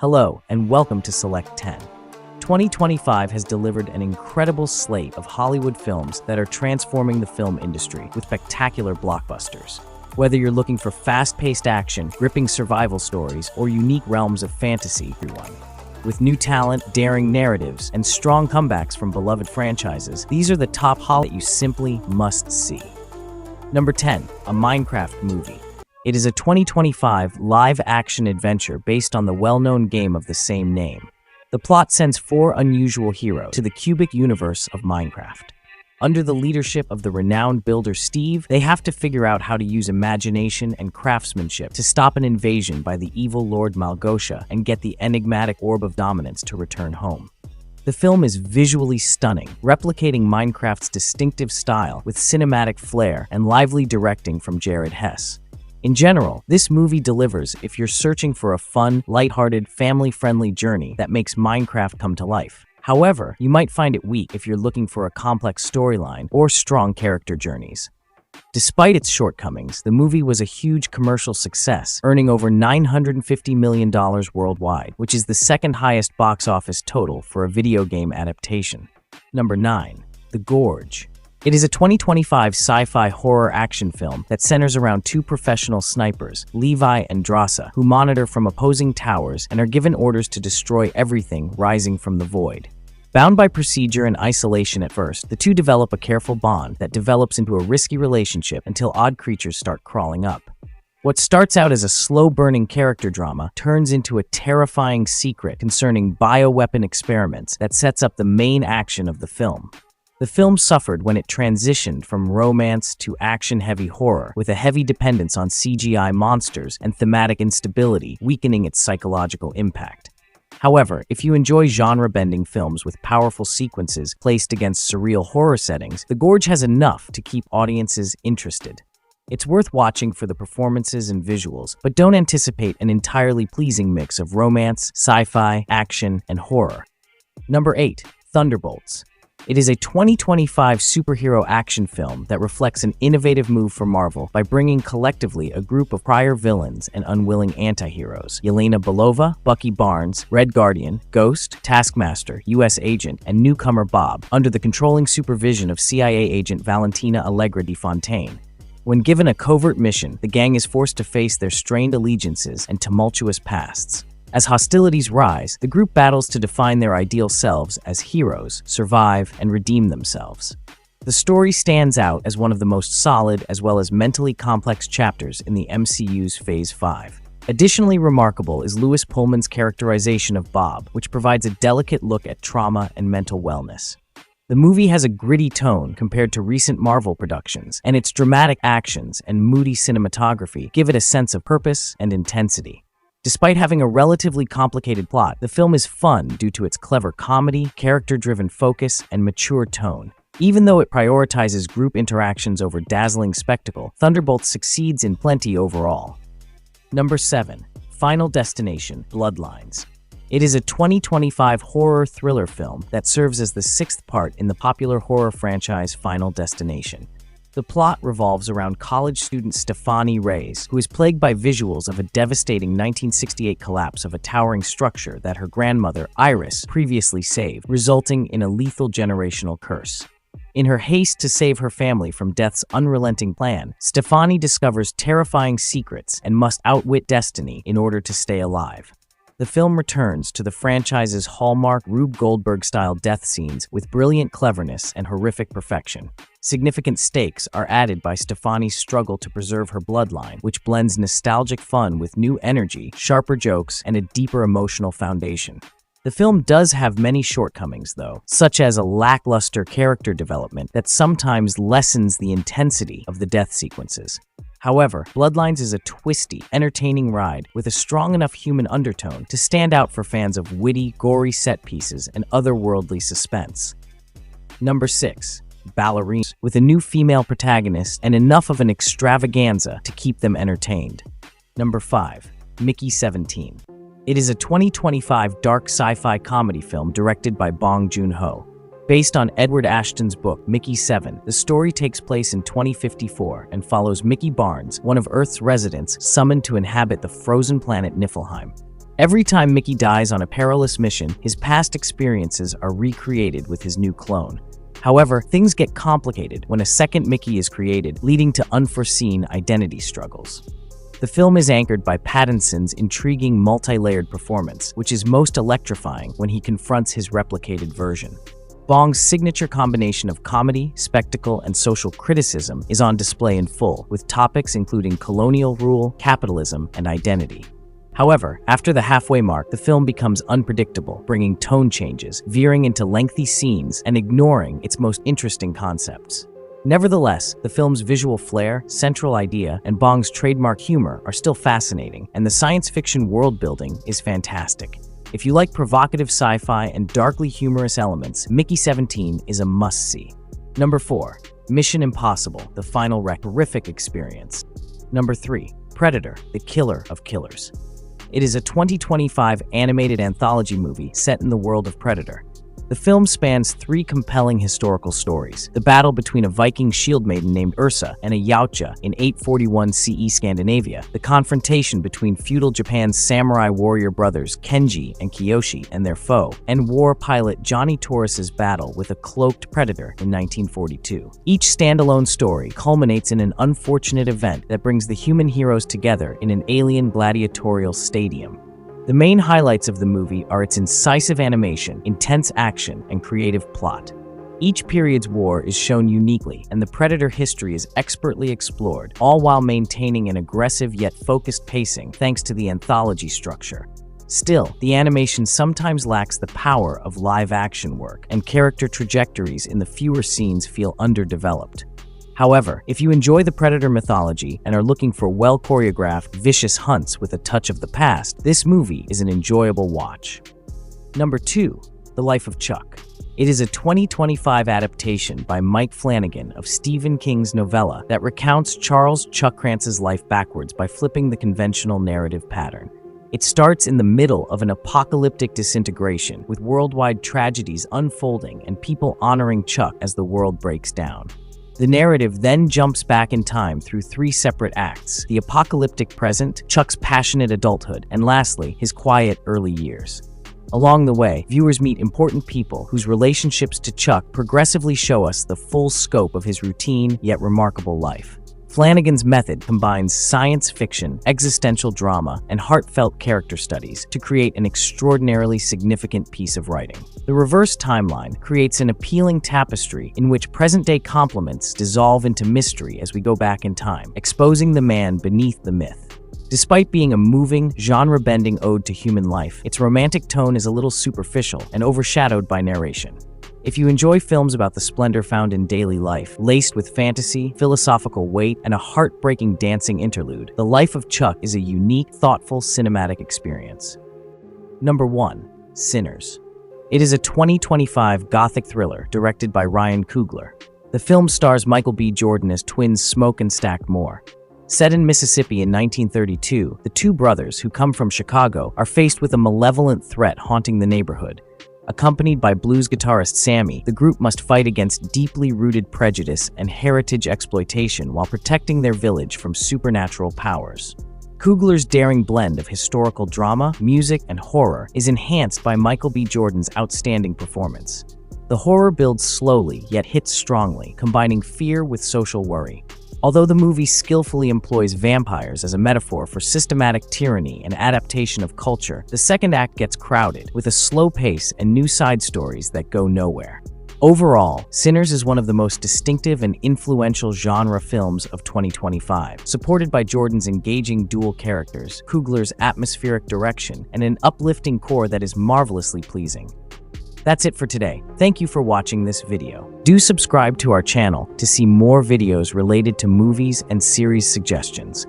Hello, and welcome to Select 10. 2025 has delivered an incredible slate of Hollywood films that are transforming the film industry with spectacular blockbusters. Whether you're looking for fast-paced action, gripping survival stories, or unique realms of fantasy, everyone. With new talent, daring narratives, and strong comebacks from beloved franchises, these are the top Hollywood that you simply must see. Number 10, a Minecraft movie. It is a 2025 live-action adventure based on the well-known game of the same name. The plot sends four unusual heroes to the cubic universe of Minecraft. Under the leadership of the renowned builder Steve, they have to figure out how to use imagination and craftsmanship to stop an invasion by the evil Lord Malgosha and get the enigmatic Orb of Dominance to return home. The film is visually stunning, replicating Minecraft's distinctive style with cinematic flair and lively directing from Jared Hess. In general, this movie delivers if you're searching for a fun, lighthearted, family-friendly journey that makes Minecraft come to life. However, you might find it weak if you're looking for a complex storyline or strong character journeys. Despite its shortcomings, the movie was a huge commercial success, earning over $950 million worldwide, which is the second highest box office total for a video game adaptation. Number 9. Ghe Gorge. It is a 2025 sci-fi horror action film that centers around two professional snipers, Levi and Drasa, who monitor from opposing towers and are given orders to destroy everything rising from the void. Bound by procedure and isolation at first, the two develop a careful bond that develops into a risky relationship until odd creatures start crawling up. What starts out as a slow-burning character drama turns into a terrifying secret concerning bioweapon experiments that sets up the main action of the film. The film suffered when it transitioned from romance to action-heavy horror, with a heavy dependence on CGI monsters and thematic instability, weakening its psychological impact. However, if you enjoy genre-bending films with powerful sequences placed against surreal horror settings, Ghe Gorge has enough to keep audiences interested. It's worth watching for the performances and visuals, but don't anticipate an entirely pleasing mix of romance, sci-fi, action, and horror. Number 8. Thunderbolts. It is a 2025 superhero action film that reflects an innovative move for Marvel by bringing collectively a group of prior villains and unwilling anti-heroes, Yelena Belova, Bucky Barnes, Red Guardian, Ghost, Taskmaster, U.S. Agent, and newcomer Bob, under the controlling supervision of CIA agent Valentina Allegra de Fontaine. When given a covert mission, the gang is forced to face their strained allegiances and tumultuous pasts. As hostilities rise, the group battles to define their ideal selves as heroes, survive, and redeem themselves. The story stands out as one of the most solid as well as mentally complex chapters in the MCU's Phase 5. Additionally remarkable is Lewis Pullman's characterization of Bob, which provides a delicate look at trauma and mental wellness. The movie has a gritty tone compared to recent Marvel productions, and its dramatic actions and moody cinematography give it a sense of purpose and intensity. Despite having a relatively complicated plot, the film is fun due to its clever comedy, character-driven focus, and mature tone. Even though it prioritizes group interactions over dazzling spectacle, Thunderbolts succeeds in plenty overall. Number 7. Final Destination: Bloodlines. It is a 2025 horror thriller film that serves as the sixth part in the popular horror franchise Final Destination. The plot revolves around college student Stefani Reyes, who is plagued by visuals of a devastating 1968 collapse of a towering structure that her grandmother, Iris, previously saved, resulting in a lethal generational curse. In her haste to save her family from death's unrelenting plan, Stefani discovers terrifying secrets and must outwit destiny in order to stay alive. The film returns to the franchise's hallmark Rube Goldberg-style death scenes with brilliant cleverness and horrific perfection. Significant stakes are added by Stefani's struggle to preserve her bloodline, which blends nostalgic fun with new energy, sharper jokes, and a deeper emotional foundation. The film does have many shortcomings, though, such as a lackluster character development that sometimes lessens the intensity of the death sequences. However, Bloodlines is a twisty, entertaining ride with a strong enough human undertone to stand out for fans of witty, gory set pieces and otherworldly suspense. Number 6. Ballerina, with a new female protagonist and enough of an extravaganza to keep them entertained. Number 5. Mickey 17. It is a 2025 dark sci-fi comedy film directed by Bong Joon-ho. Based on Edward Ashton's book, Mickey 7, the story takes place in 2054 and follows Mickey Barnes, one of Earth's residents summoned to inhabit the frozen planet Niflheim. Every time Mickey dies on a perilous mission, his past experiences are recreated with his new clone. However, things get complicated when a second Mickey is created, leading to unforeseen identity struggles. The film is anchored by Pattinson's intriguing multi-layered performance, which is most electrifying when he confronts his replicated version. Bong's signature combination of comedy, spectacle, and social criticism is on display in full, with topics including colonial rule, capitalism, and identity. However, after the halfway mark, the film becomes unpredictable, bringing tone changes, veering into lengthy scenes, and ignoring its most interesting concepts. Nevertheless, the film's visual flair, central idea, and Bong's trademark humor are still fascinating, and the science fiction world-building is fantastic. If you like provocative sci-fi and darkly humorous elements, Mickey 17 is a must-see. Number 4. Mission Impossible: The Final Horrific Experience. Number 3. Predator: The Killer of Killers. It is a 2025 animated anthology movie set in the world of Predator. The film spans 3 compelling historical stories: the battle between a Viking shield maiden named Ursa and a Yautja in 841 CE Scandinavia, the confrontation between feudal Japan's samurai warrior brothers Kenji and Kiyoshi and their foe, and war pilot Johnny Torres's battle with a cloaked predator in 1942. Each standalone story culminates in an unfortunate event that brings the human heroes together in an alien gladiatorial stadium. The main highlights of the movie are its incisive animation, intense action, and creative plot. Each period's war is shown uniquely, and the Predator history is expertly explored, all while maintaining an aggressive yet focused pacing thanks to the anthology structure. Still, the animation sometimes lacks the power of live-action work, and character trajectories in the fewer scenes feel underdeveloped. However, if you enjoy the Predator mythology and are looking for well-choreographed, vicious hunts with a touch of the past, this movie is an enjoyable watch. Number 2. The Life of Chuck. It is a 2025 adaptation by Mike Flanagan of Stephen King's novella that recounts Charles Chuck Krantz's life backwards by flipping the conventional narrative pattern. It starts in the middle of an apocalyptic disintegration, with worldwide tragedies unfolding and people honoring Chuck as the world breaks down. The narrative then jumps back in time through 3 separate acts: the apocalyptic present, Chuck's passionate adulthood, and lastly, his quiet early years. Along the way, viewers meet important people whose relationships to Chuck progressively show us the full scope of his routine yet remarkable life. Flanagan's method combines science fiction, existential drama, and heartfelt character studies to create an extraordinarily significant piece of writing. The reverse timeline creates an appealing tapestry in which present-day complements dissolve into mystery as we go back in time, exposing the man beneath the myth. Despite being a moving, genre-bending ode to human life, its romantic tone is a little superficial and overshadowed by narration. If you enjoy films about the splendor found in daily life, laced with fantasy, philosophical weight, and a heartbreaking dancing interlude, The Life of Chuck is a unique, thoughtful cinematic experience. Number 1. Sinners. It is a 2025 gothic thriller directed by Ryan Coogler. The film stars Michael B. Jordan as twins Smoke and Stack Moore. Set in Mississippi in 1932, the 2 brothers, who come from Chicago, are faced with a malevolent threat haunting the neighborhood. Accompanied by blues guitarist Sammy, the group must fight against deeply rooted prejudice and heritage exploitation while protecting their village from supernatural powers. Coogler's daring blend of historical drama, music, and horror is enhanced by Michael B. Jordan's outstanding performance. The horror builds slowly yet hits strongly, combining fear with social worry. Although the movie skillfully employs vampires as a metaphor for systematic tyranny and adaptation of culture, the second act gets crowded, with a slow pace and new side stories that go nowhere. Overall, Sinners is one of the most distinctive and influential genre films of 2025, supported by Jordan's engaging dual characters, Coogler's atmospheric direction, and an uplifting core that is marvelously pleasing. That's it for today. Thank you for watching this video. Do subscribe to our channel to see more videos related to movies and series suggestions.